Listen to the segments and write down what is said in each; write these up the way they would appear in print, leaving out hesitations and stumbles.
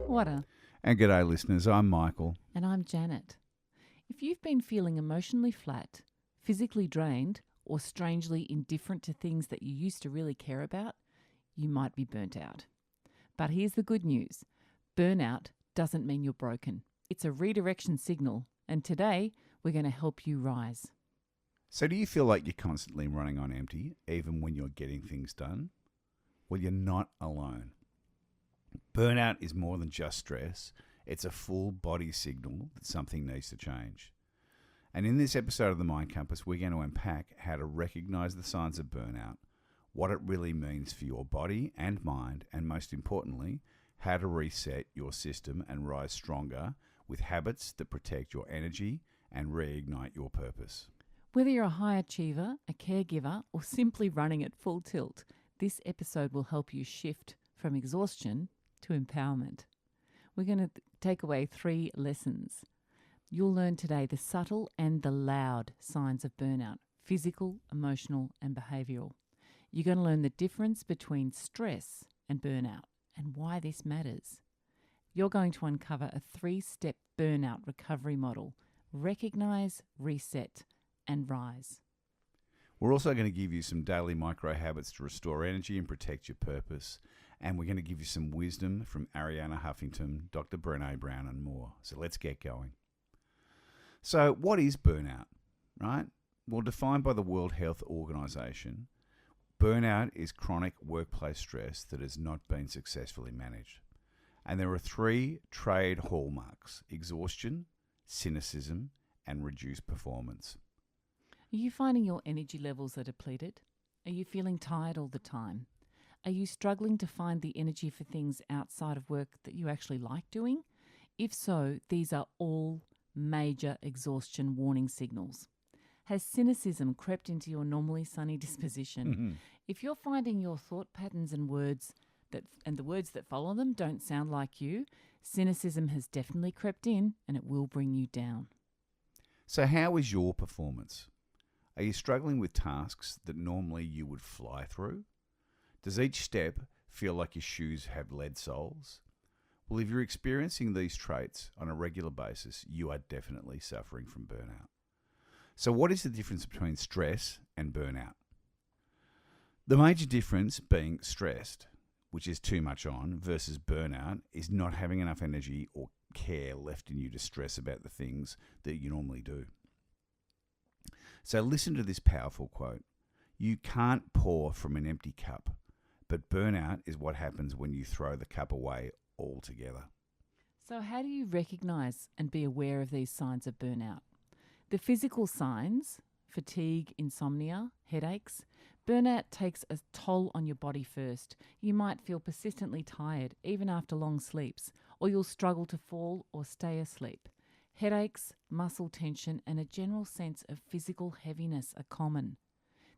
Whatta. And g'day listeners, I'm Michael. And I'm Janet. If you've been feeling emotionally flat, physically drained, or strangely indifferent to things that you used to really care about, you might be burnt out. But here's the good news. Burnout doesn't mean you're broken. It's a redirection signal, and today we're going to help you rise. So do you feel like you're constantly running on empty, even when you're getting things done? Well, you're not alone. Burnout is more than just stress. It's a full body signal that something needs to change. And in this episode of the Mind Compass, we're going to unpack how to recognize the signs of burnout, what it really means for your body and mind, and most importantly, how to reset your system and rise stronger with habits that protect your energy and reignite your purpose. Whether you're a high achiever, a caregiver, or simply running at full tilt, this episode will help you shift from exhaustion to empowerment. We're going to take away 3 lessons. You'll learn today the subtle and the loud signs of burnout, physical, emotional, and behavioural. You're going to learn the difference between stress and burnout and why this matters. You're going to uncover a 3-step burnout recovery model: recognise, reset, and rise. We're also going to give you some daily micro habits to restore energy and protect your purpose. And we're going to give you some wisdom from Arianna Huffington, Dr. Brené Brown, and more. So let's get going. So what is burnout, right? Well, defined by the World Health Organization, burnout is chronic workplace stress that has not been successfully managed. And there are 3 trade hallmarks: exhaustion, cynicism, and reduced performance. Are you finding your energy levels are depleted? Are you feeling tired all the time? Are you struggling to find the energy for things outside of work that you actually like doing? If so, these are all major exhaustion warning signals. Has cynicism crept into your normally sunny disposition? If you're finding your thought patterns and the words that follow them don't sound like you, cynicism has definitely crept in and it will bring you down. So how is your performance? Are you struggling with tasks that normally you would fly through? Does each step feel like your shoes have lead soles? Well, if you're experiencing these traits on a regular basis, you are definitely suffering from burnout. So what is the difference between stress and burnout? The major difference being stressed, which is too much on, versus burnout, is not having enough energy or care left in you to stress about the things that you normally do. So listen to this powerful quote. You can't pour from an empty cup. But burnout is what happens when you throw the cup away altogether. So how do you recognise and be aware of these signs of burnout? The physical signs: fatigue, insomnia, headaches. Burnout takes a toll on your body first. You might feel persistently tired even after long sleeps, or you'll struggle to fall or stay asleep. Headaches, muscle tension, and a general sense of physical heaviness are common.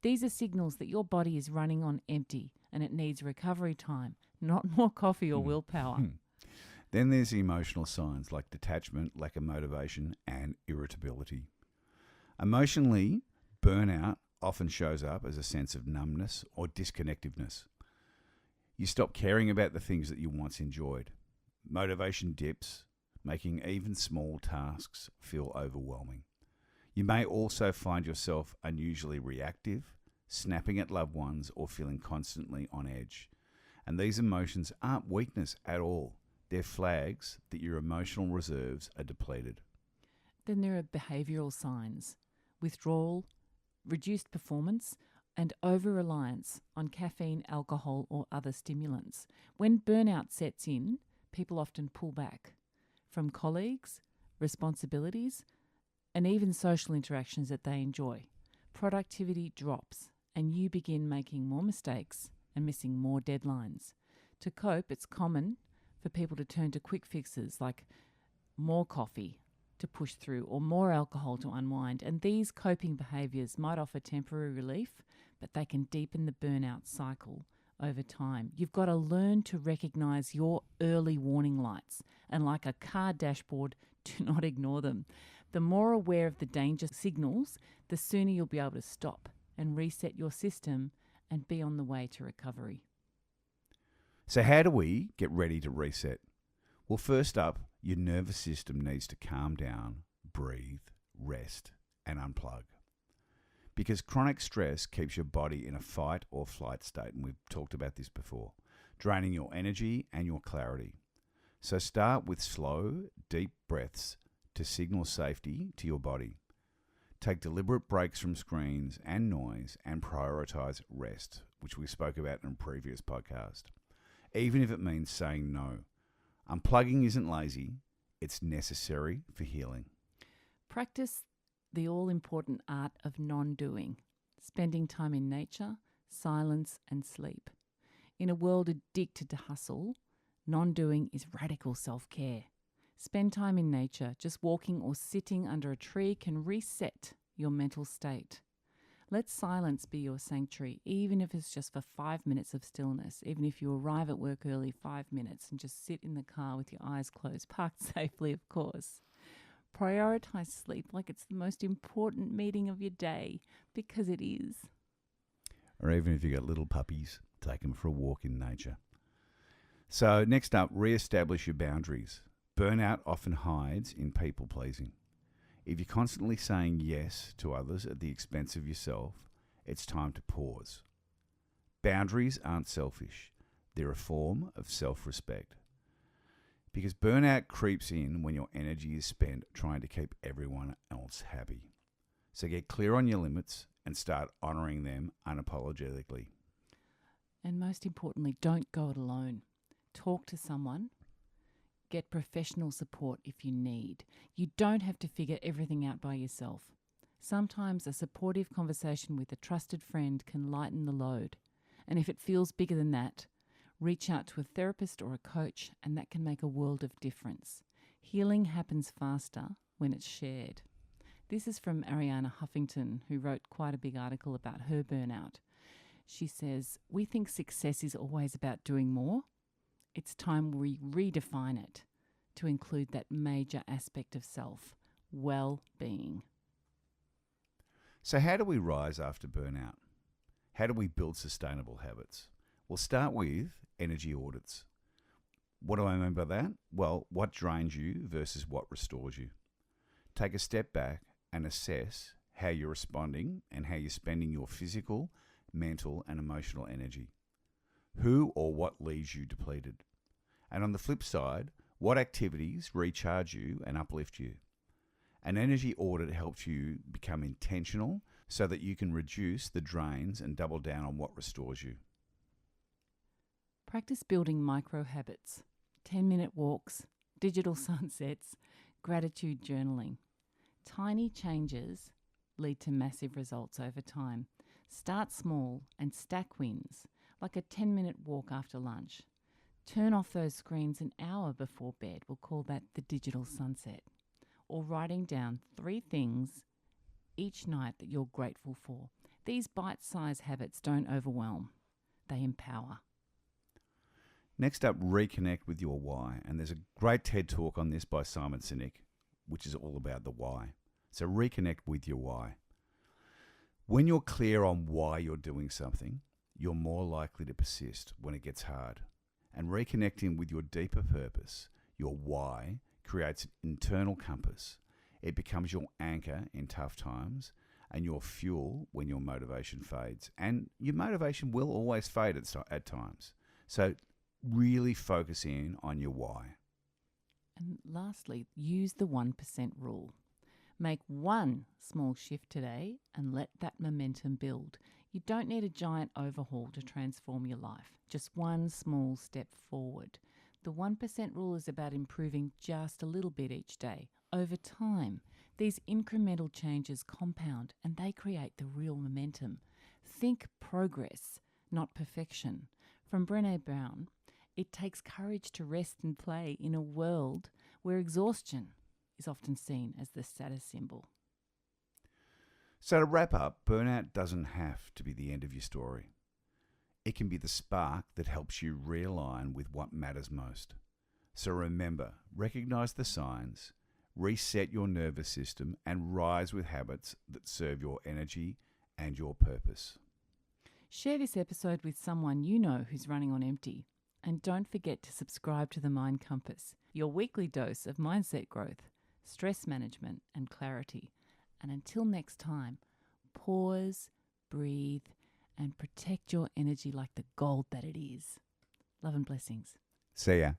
These are signals that your body is running on empty and it needs recovery time, not more coffee or willpower. Then there's the emotional signs like detachment, lack of motivation, and irritability. Emotionally, burnout often shows up as a sense of numbness or disconnectedness. You stop caring about the things that you once enjoyed. Motivation dips, making even small tasks feel overwhelming. You may also find yourself unusually reactive, snapping at loved ones, or feeling constantly on edge. And these emotions aren't weakness at all. They're flags that your emotional reserves are depleted. Then there are behavioural signs: withdrawal, reduced performance, and over-reliance on caffeine, alcohol, or other stimulants. When burnout sets in, people often pull back from colleagues, responsibilities, and even social interactions that they enjoy. Productivity drops and you begin making more mistakes and missing more deadlines. To cope, it's common for people to turn to quick fixes like more coffee to push through or more alcohol to unwind. And these coping behaviours might offer temporary relief, but they can deepen the burnout cycle over time. You've got to learn to recognise your early warning lights, and like a car dashboard, do not ignore them. The more aware of the danger signals, the sooner you'll be able to stop and reset your system and be on the way to recovery. So how do we get ready to reset? Well, first up, your nervous system needs to calm down, breathe, rest, and unplug. Because chronic stress keeps your body in a fight or flight state, and we've talked about this before, draining your energy and your clarity. So start with slow, deep breaths to signal safety to your body. Take deliberate breaks from screens and noise and prioritize rest, which we spoke about in a previous podcast, even if it means saying no. Unplugging isn't lazy, it's necessary for healing. Practice the all-important art of non-doing, spending time in nature, silence and sleep. In a world addicted to hustle, non-doing is radical self-care. Spend time in nature. Just walking or sitting under a tree can reset your mental state. Let silence be your sanctuary, even if it's just for 5 minutes of stillness. Even if you arrive at work early, 5 minutes, and just sit in the car with your eyes closed, parked safely, of course. Prioritize sleep like it's the most important meeting of your day, because it is. Or even if you've got little puppies, take them for a walk in nature. So next up, re-establish your boundaries. Burnout often hides in people-pleasing. If you're constantly saying yes to others at the expense of yourself, it's time to pause. Boundaries aren't selfish. They're a form of self-respect. Because burnout creeps in when your energy is spent trying to keep everyone else happy. So get clear on your limits and start honouring them unapologetically. And most importantly, don't go it alone. Talk to someone. Get professional support if you need. You don't have to figure everything out by yourself. Sometimes a supportive conversation with a trusted friend can lighten the load. And if it feels bigger than that, reach out to a therapist or a coach, and that can make a world of difference. Healing happens faster when it's shared. This is from Ariana Huffington, who wrote quite a big article about her burnout. She says, "We think success is always about doing more. It's time we redefine it to include that major aspect of self, well-being." So how do we rise after burnout? How do we build sustainable habits? We'll start with energy audits. What do I mean by that? Well, what drains you versus what restores you. Take a step back and assess how you're responding and how you're spending your physical, mental, and emotional energy. Who or what leaves you depleted? And on the flip side, what activities recharge you and uplift you? An energy audit helps you become intentional so that you can reduce the drains and double down on what restores you. Practice building micro habits, 10-minute walks, digital sunsets, gratitude journaling. Tiny changes lead to massive results over time. Start small and stack wins, like a 10-minute walk after lunch. Turn off those screens an hour before bed. We'll call that the digital sunset. Or writing down 3 things each night that you're grateful for. These bite-sized habits don't overwhelm. They empower. Next up, reconnect with your why. And there's a great TED talk on this by Simon Sinek, which is all about the why. So reconnect with your why. When you're clear on why you're doing something, you're more likely to persist when it gets hard. And reconnecting with your deeper purpose, your why, creates an internal compass. It becomes your anchor in tough times and your fuel when your motivation fades. And your motivation will always fade at times. So really focus in on your why. And lastly, use the 1% rule. Make one small shift today and let that momentum build. You don't need a giant overhaul to transform your life, just one small step forward. The 1% rule is about improving just a little bit each day. Over time, these incremental changes compound and they create the real momentum. Think progress, not perfection. From Brené Brown, it takes courage to rest and play in a world where exhaustion is often seen as the status symbol. So to wrap up, burnout doesn't have to be the end of your story. It can be the spark that helps you realign with what matters most. So remember, recognize the signs, reset your nervous system, and rise with habits that serve your energy and your purpose. Share this episode with someone you know who's running on empty, And don't forget to subscribe to the Mind Compass, your weekly dose of mindset growth, stress management, and clarity. And until next time, pause, breathe, and protect your energy like the gold that it is. Love and blessings. See ya.